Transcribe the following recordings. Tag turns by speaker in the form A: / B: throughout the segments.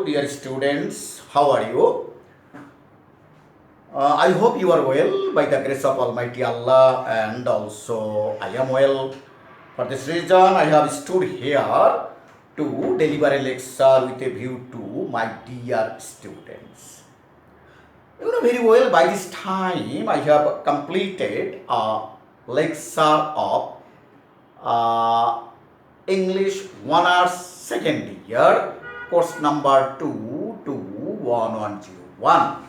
A: Dear students, how are you? I hope you are well by the grace of Almighty Allah, and also I am well. For this reason, I have stood here to deliver a lecture with a view to my dear students. You know very well, by this time I have completed a lecture of English 1 hours second year, course number 2 to 1101.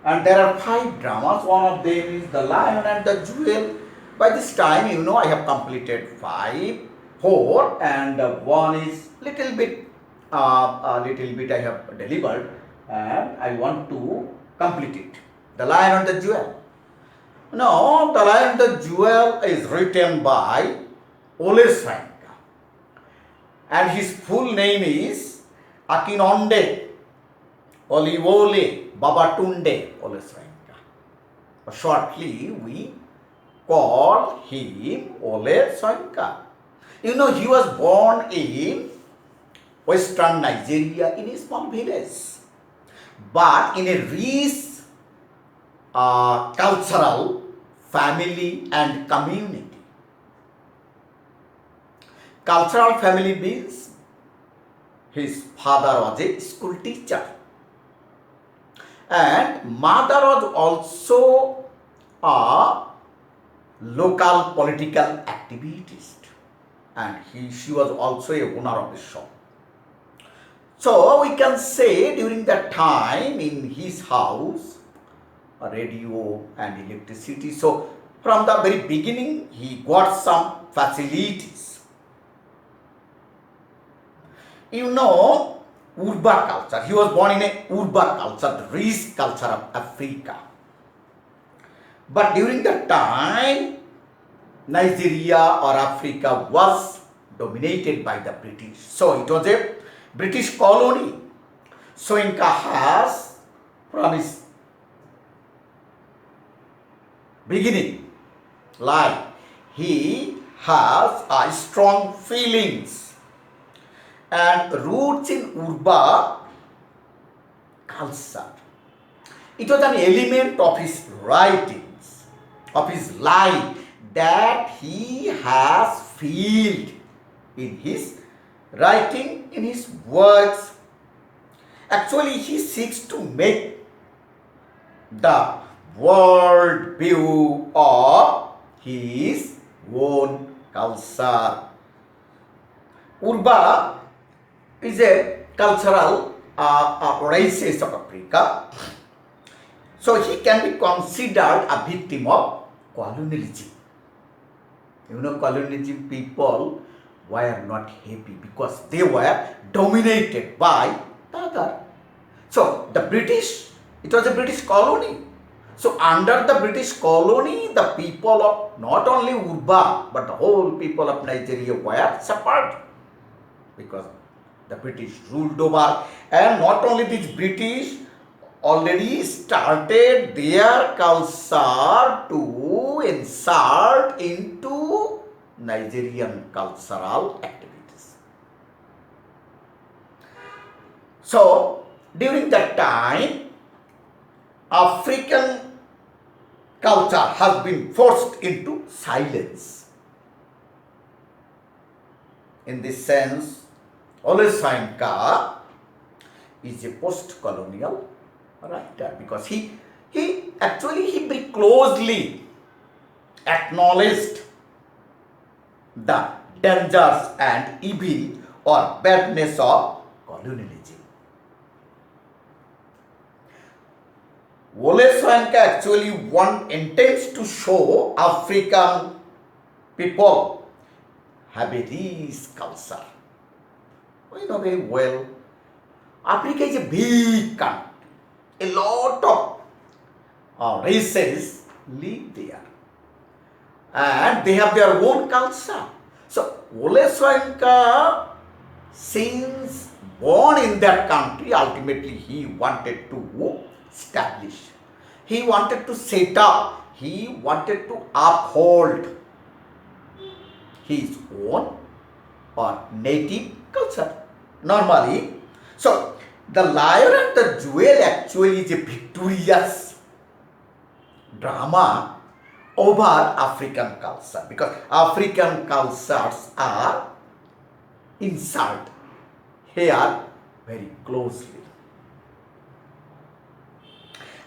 A: And there are 5 dramas. One of them is The Lion and the Jewel. By this time, I have completed 4, and one is little bit I have delivered, and I want to complete it. The Lion and the Jewel. Now, The Lion and the Jewel is written by Ole Swanka, and his full name is Akinonde Olivole Babatunde Ole Swanka. Shortly, we call him Ole Swanka. He was born in western Nigeria in a small village, but in a rich cultural family and community. Cultural family means his father was a school teacher and mother was also a local political activist, and she was also a owner of a shop. So we can say during that time in his house a radio and electricity. So from the very beginning he got some facilities. Urba culture. He was born in a Urba culture, the rich culture of Africa. But during that time, Nigeria or Africa was dominated by the British. So it was a British colony. So Inca has, from his beginning life, he has strong feelings and roots in Urba culture. It was an element of his writings, of his life, that he has felt in his writing, in his works. Actually, he seeks to make the world view of his own culture. Urba is a cultural races of Africa. So he can be considered a victim of colonialism. Colonialism people were not happy because they were dominated by the other. So the British, it was a British colony. So under the British colony, the people of not only Urba but the whole people of Nigeria were suffered because the British ruled over. And not only these British already started their culture to insert into Nigerian cultural activities. So during that time, African culture has been forced into silence. In this sense, Ole Swanka is a post-colonial writer because he very closely acknowledged the dangers and evil or badness of colonialism. Ole Swanka actually intends to show African people have a rich culture. We know very well, Africa is a big country. A lot of races live there, and they have their own culture. So Ole Swanka, since born in that country, ultimately he wanted to establish, he wanted to set up, he wanted to uphold his own or native culture. Normally, So, the Lion and the Jewel actually is a victorious drama over African culture, because African cultures are inserted here very closely.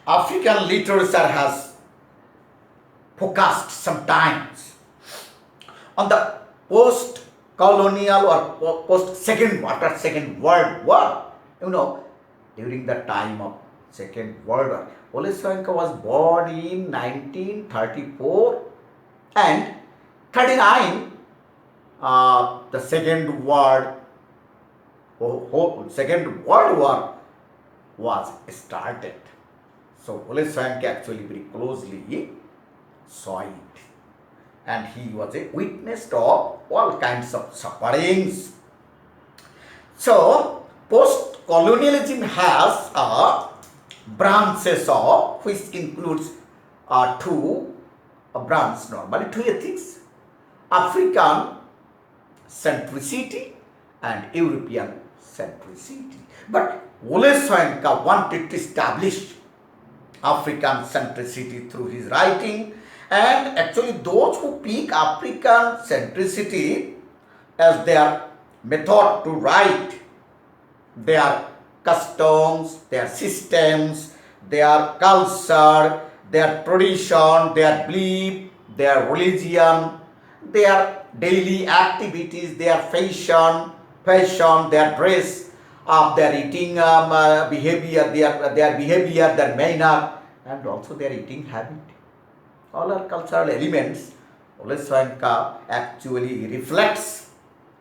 A: African literature has focused sometimes on the post-colonial or post-Second World War. During the time of Second World War, Wole Soyinka was born in 1934 and 39. The Second World War was started. So Wole Soyinka actually very closely saw it, and he was a witness of all kinds of sufferings. So post-colonialism has branches of which includes two branches, normally two ethics: African centricity and European centricity. But Wole Soyinka wanted to establish African centricity through his writing, and actually those who pick African centricity as their method to write, their customs, their systems, their culture, their tradition, their belief, their religion, their daily activities, their fashion, their dress, their eating behavior, their behavior, their manner, and also their eating habit. All are cultural elements. Wole Soyinka actually reflects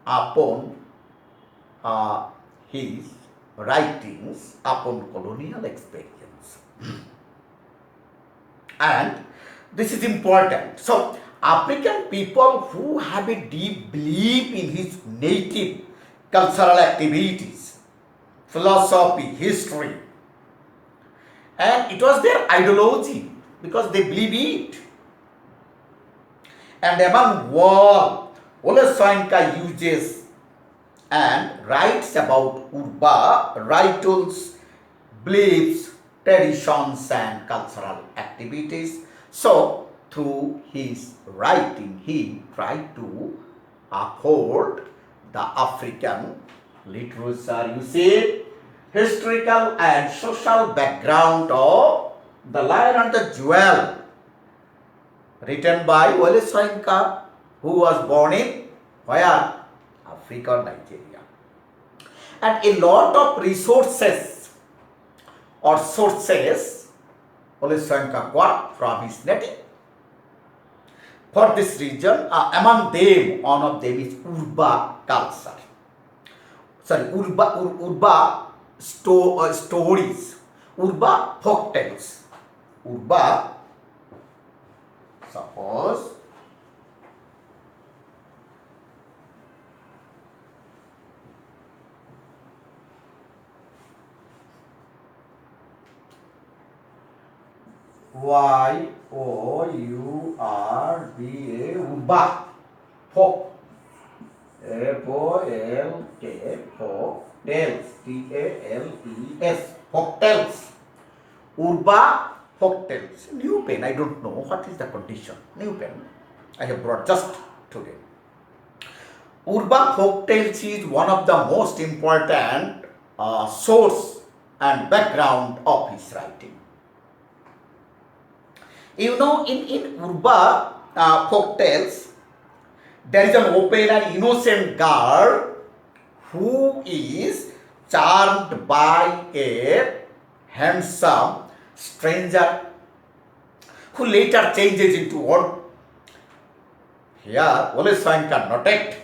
A: upon his writings upon colonial experience. And this is important. So, African people who have a deep belief in his native cultural activities, philosophy, history, and it was their ideology because they believe it. And among all, Wole Soyinka uses and writes about Urba rituals, beliefs, traditions, and cultural activities. So, through his writing, he tried to uphold the African literature, you see, historical and social background of The Lion and the Jewel, written by Wole Soyinka, who was born in where? Africa, Nigeria. And a lot of resources or sources Wole Soyinka got from his native. For this reason, among them, one of them is Urba culture. Sorry, Urba stories, Urba folk tales. Urba, suppose, Y-O-U-R-B-A, Urba, folk, F-O-L-K, folk tales, T-A-L-E-S, folk tales. Urba folk tales. New pen, I don't know what is the condition. New pen, I have brought just today. Urba folk tales is one of the most important source and background of his writing. In Urba folk tales, there is an open and innocent girl who is charmed by a handsome stranger who later changes into one. Here, Wole Soyinka noted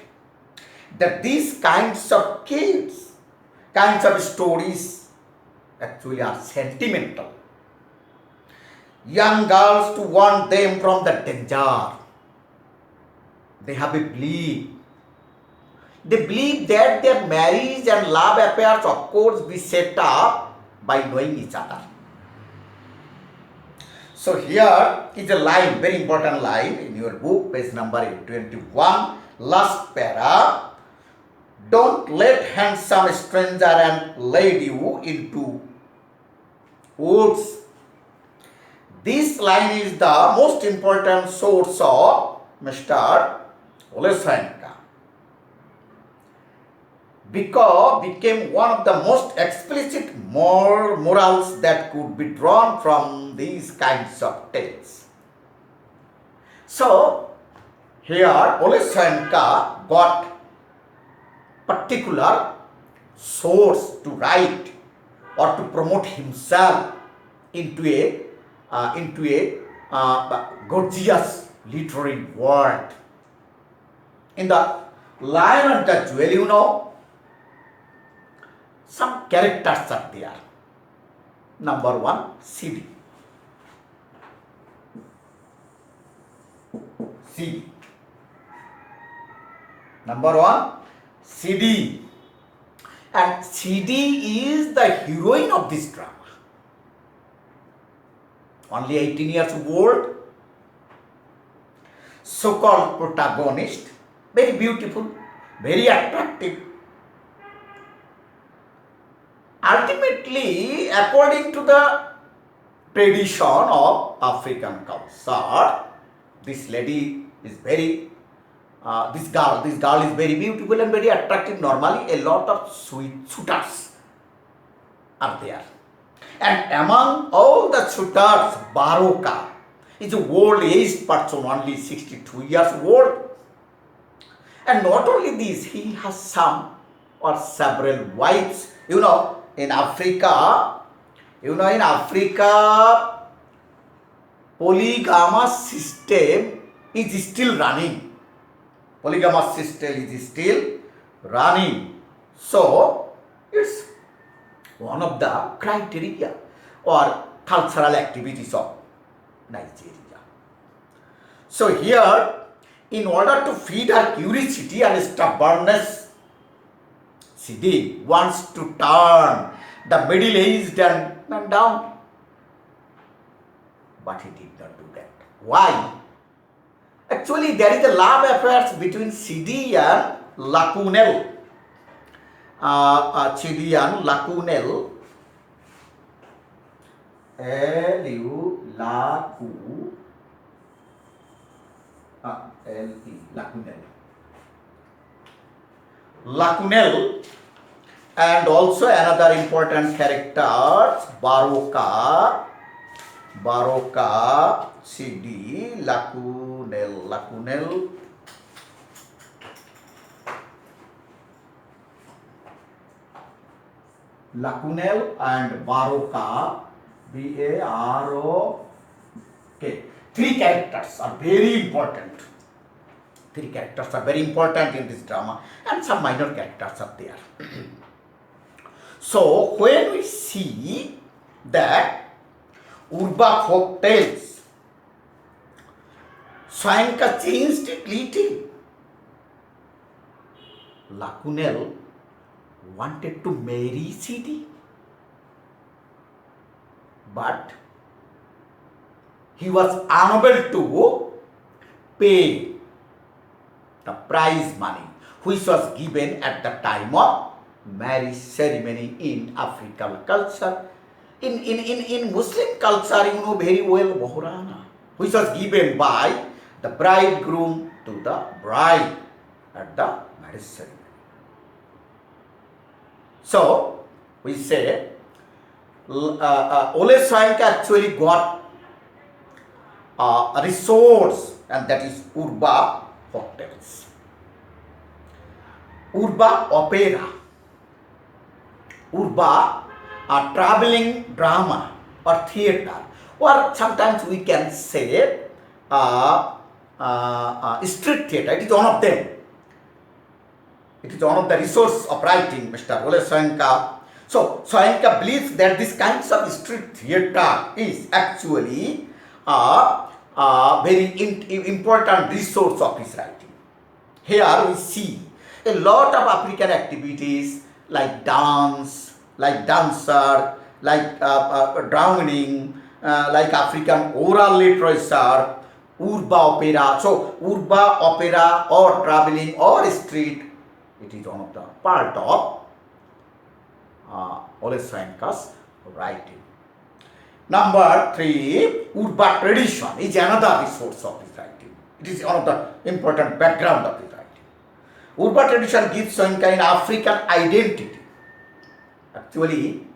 A: that these kinds of stories actually are sentimental. Young girls to warn them from the danger. They have a belief. They believe that their marriage and love affairs, of course, be set up by knowing each other. So here is a line, very important line in your book, page number 821, last para. Don't let handsome stranger and lead you into woods. This line is the most important source of Mr. Olesenka, because became one of the most explicit morals that could be drawn from these kinds of tales. So here Olesenka got particular source to write or to promote himself into a gorgeous literary world. In the Lion and the Jewel, some characters are there. Number one, CD. CD. Number one, CD. And CD is the heroine of this drama. Only 18 years old, so-called protagonist, very beautiful, very attractive. Ultimately, according to the tradition of African culture, this lady is very, this girl is very beautiful and very attractive. Normally, a lot of suitors are there. And among all the suitors, Baroka is an old-aged person, only 62 years old. And not only this, he has some or several wives. In Africa, polygamous system is still running. Polygamous system is still running. So, it's one of the criteria or cultural activities of Nigeria. So here, in order to feed her curiosity and stubbornness, Sidi wants to turn the middle-aged and down. But he did not do that. Why? Actually, there is a love affair between Sidi and Lacunel. Sidi and Lacunel. Lacunel, and also another important characters, Baroka, Sidi, Lacunel, and Baroka, B-A-R-O-K. Three characters are very important. Three characters are very important in this drama, and some minor characters are there. So, when we see that Urba folk tales, Soyinka changed it little. Lacunel wanted to marry Sidi, but he was unable to pay the prize money which was given at the time of marriage ceremony in African culture. In Muslim culture, you know very well, Mohrana, which was given by the bridegroom to the bride at the marriage ceremony. So, we say, Ole Soyinka actually got a resource, and that is Urba folk tales. Urba opera, Urba a traveling drama or theatre, or sometimes we can say street theatre. It is one of them. It is one of the resources of writing, Mr. Ole Soyinka. So, Soyinka believes that this kind of street theatre is actually a very important resource of his writing. Here we see a lot of African activities like dance, like dancer, like drumming, like African oral literature, Urba opera. So, Urba opera or traveling or street It is one of the part of Ole Soyinka's writing. Number 3, Urba tradition is another resource of his writing. It is one of the important background of his writing. Urba tradition gives Soyinka an African identity. Actually,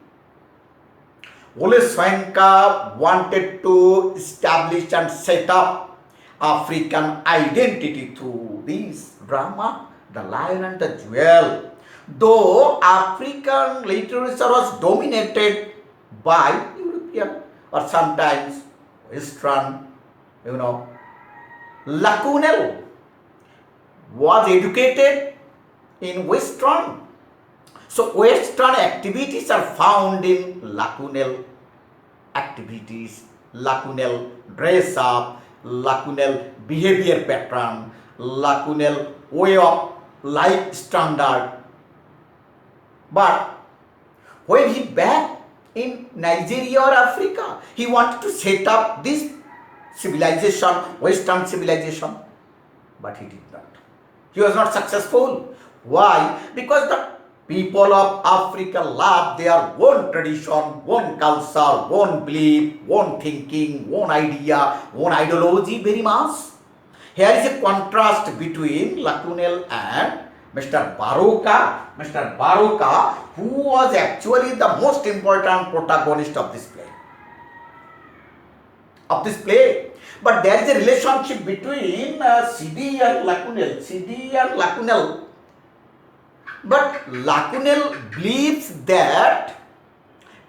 A: Ole Soyinka wanted to establish and set up African identity through this drama, The Lion and the Jewel. Though African literature was dominated by European or sometimes Western, Lacunel was educated in Western. So Western activities are found in Lacunel activities, Lacunel dress up, Lacunel behavior pattern, Lacunel way of life standard. But when he back in Nigeria or Africa, he wanted to set up this civilization, Western civilization, but he did not. He was not successful. Why? Because the people of Africa love their own tradition, own culture, own belief, own thinking, own idea, own ideology very much. Here is a contrast between Lacunel and Mr. Baroka. Mr. Baroka, who was actually the most important protagonist of this play. But there is a relationship between Sidi and Lacunel. But Lacunel believes that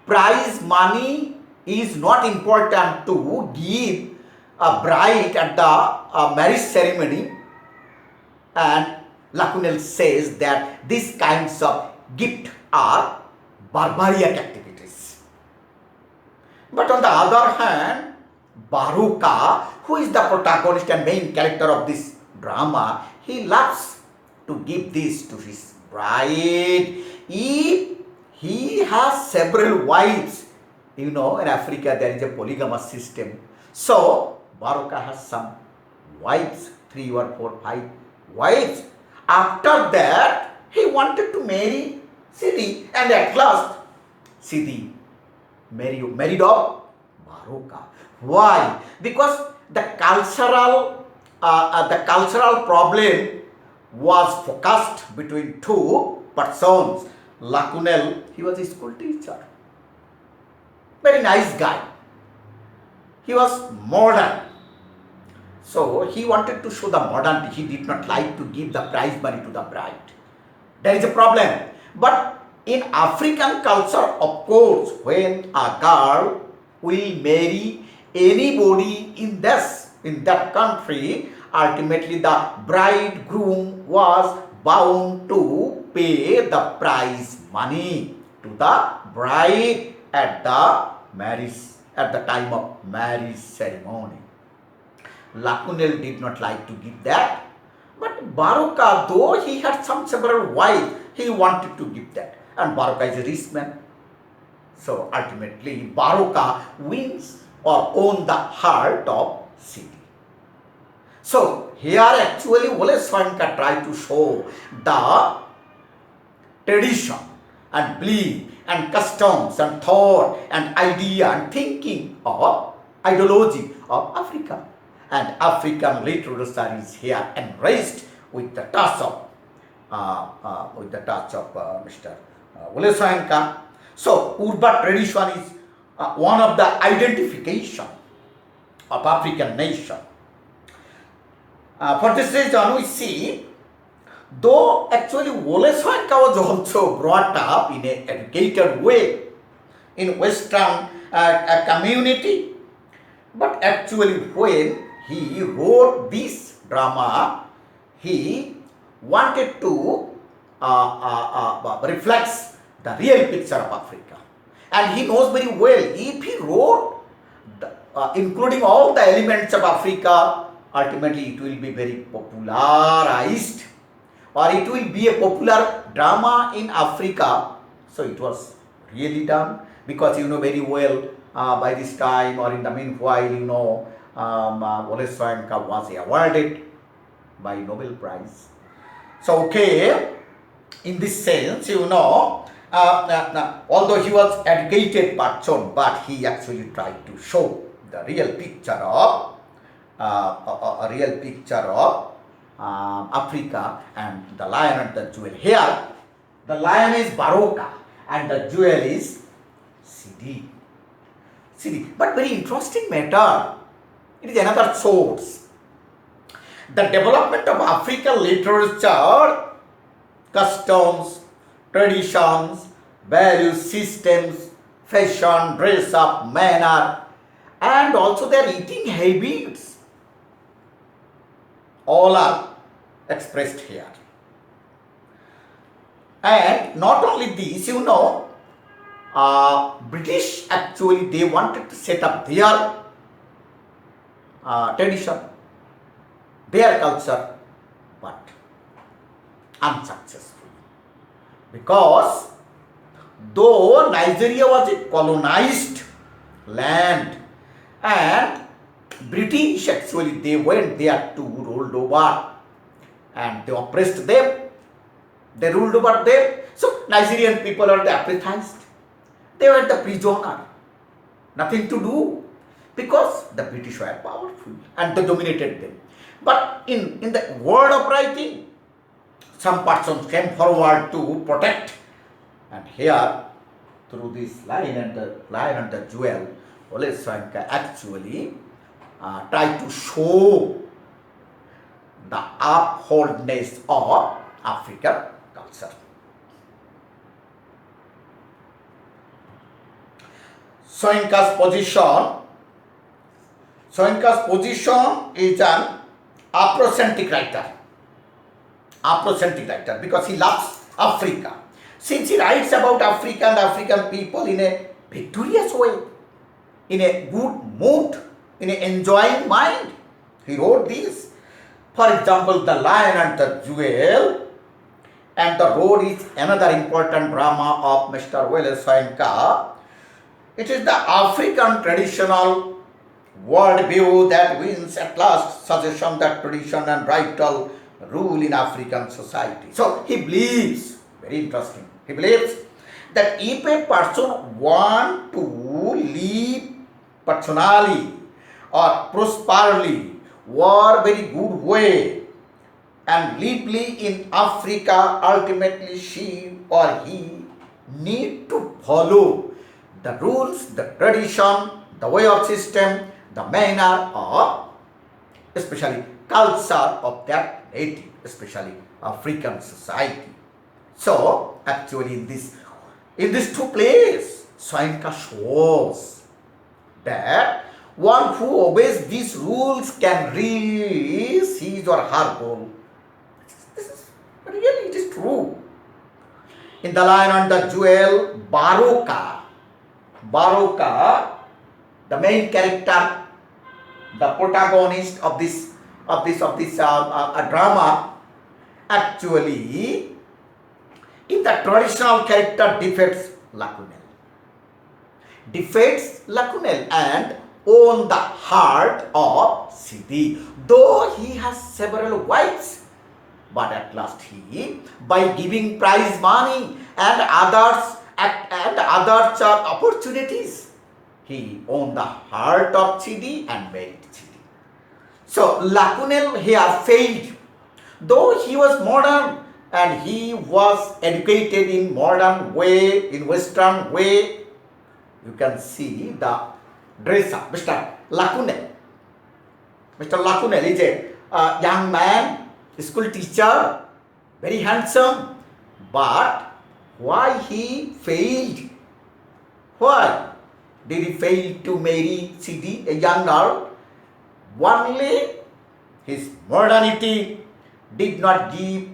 A: prize money is not important to give a bride at the marriage ceremony, and Lacunel says that these kinds of gifts are barbaric activities. But on the other hand, Baroka, who is the protagonist and main character of this drama, he loves to give this to his bride. If he has several wives, in Africa there is a polygamous system. So Baroka has some wives, 3 or 4, 5 wives. After that, he wanted to marry Sidi, and at last, Sidi married off Baroka. Why? Because the cultural problem was focused between 2 persons. Lacunel, he was a school teacher, very nice guy. He was modern. So he wanted to show the modernity. He did not like to give the prize money to the bride. There is a problem. But in African culture, of course, when a girl will marry anybody in that country, ultimately the bridegroom was bound to pay the prize money to the bride at the time of marriage ceremony. Lacunel did not like to give that, but Baroka, though he had several wives, he wanted to give that, and Baroka is a rich man. So ultimately, Baroka wins or owns the heart of Sidi. So here actually Ole Soyinka tried to show the tradition and belief and customs and thought and idea and thinking of ideology of Africa. And African literature is here enriched with the touch of Mr. Ole Soyinka. So Urba tradition is one of the identification of African nation. For this reason, we see, though actually Ole Soyinka was also brought up in an educated way in Western community, but actually when he wrote this drama, he wanted to reflect the real picture of Africa. And he knows very well, if he wrote including all the elements of Africa, ultimately it will be very popularized, or it will be a popular drama in Africa. So it was really done, because very well by this time or in the meanwhile, Ole Soyinka was awarded by Nobel Prize. So okay, In this sense, although he was educated person, but he actually tried to show the real picture of a real picture of Africa and the lion and the jewel. Here, the lion is Baroka and the jewel is Sidi. Sidi. But very interesting matter. It is another source. The development of African literature, customs, traditions, values, systems, fashion, dress up, manner, and also their eating habits, all are expressed here. And not only this, British actually they wanted to set up their tradition, their culture, but unsuccessful. Because though Nigeria was a colonized land and British actually they went there to ruled over and they oppressed them, they ruled over them. So Nigerian people are apathized. They were the prisoner, nothing to do, because the British were powerful and they dominated them. But in the world of writing, some persons came forward to protect, and here through this lion and the jewel, Wole Soyinka actually tried to show the upholdness of African culture. Soyinka's position is an Afrocentric writer because he loves Africa. Since he writes about Africa and African people in a victorious way, in a good mood, in an enjoying mind, he wrote this. For example, The Lion and the Jewel and the Road is another important drama of Mr. Wole Soyinka. It is the African traditional worldview that wins at last suggestion that tradition and ritual rule in African society. So he believes, very interesting, he believes that if a person want to live personally or prosperly or very good way and lively in Africa, ultimately she or he need to follow the rules, the tradition, the way of system, the manner of, especially culture of that native, especially African society. So actually in these two places, Soyinka shows that one who obeys these rules can reach his or her goal. This is really, it is true. In The Lion and the Jewel, Baroka, the main character, the protagonist of this drama, actually, in the traditional character defeats Lacunel and own the heart of Sidi, though he has several wives. But at last he, by giving prize money and others opportunities, he owned the heart of Sidi and married Sidi. So Lacunel here failed, though he was modern and he was educated in modern way, in Western way. You can see the dress up, Mr. Lacunel. Mr. Lacunel is a young man, school teacher, very handsome. But why he failed? Why did he fail to marry Sidi, a young girl? Only his modernity did not give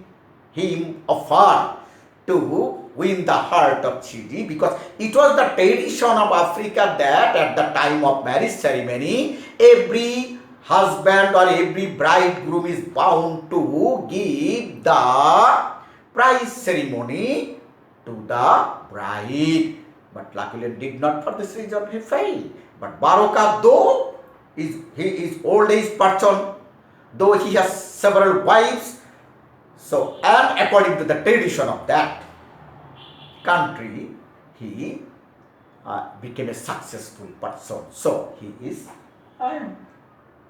A: him a far to win the heart of Sidi, because it was the tradition of Africa that at the time of marriage ceremony, every husband or every bridegroom is bound to give the prize ceremony to the bride. But Lacunel did not, for this reason he failed. But Baroka, though he is old age person, though he has several wives, So, and according to the tradition of that country, he became a successful person. So, he is lion.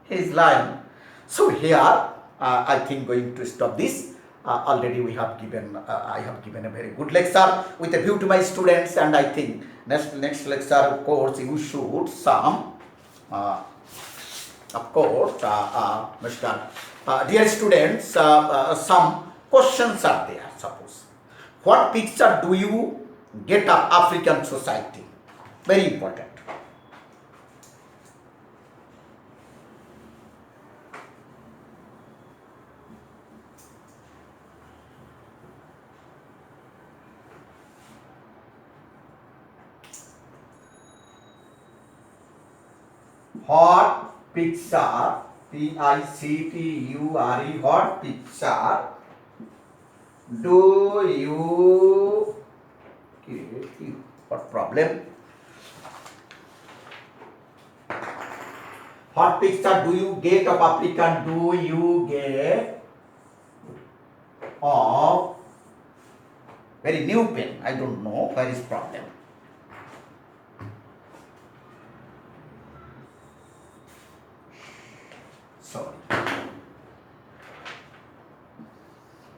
A: He is lion. So, here I think going to stop this. Already we have given, I have given a very good lecture with a view to my students, and I think next lecture, of course, you should some, of course, Mr. Dear students, some questions are there. Suppose, what picture do you get of African society? Very important. What picture, Picture, what picture do you get? What problem? What picture do you get of African? Do you get of very new pen? I don't know where is problem. Sorry.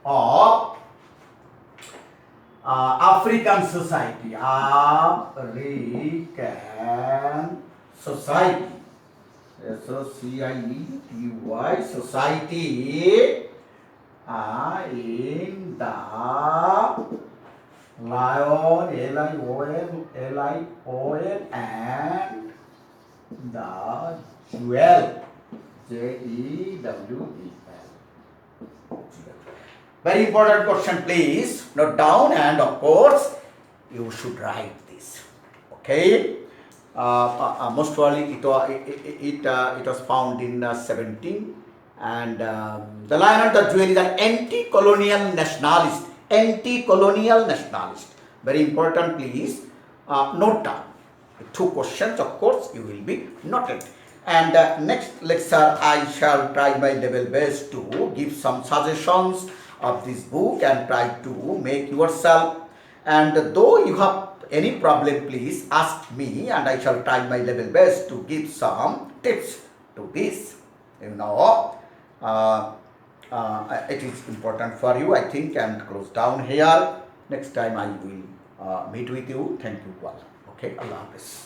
A: Of African society. African society. Society. Society in the lion, Lion, and the jewel, Jewel. Very important question, please note down, and of course you should write this. Okay. Most probably it was found in 17, and the Lion and the Jewel is an anti-colonial nationalist. Anti-colonial nationalist. Very important, please note down. Two questions, of course, you will be noted. And next lecture, I shall try my level best to give some suggestions of this book and try to make yourself. And though you have any problem, please ask me, and I shall try my level best to give some tips to this. You know, it is important for you, I think, and close down here. Next time I will meet with you. Thank you all. Okay, Allah Hafiz.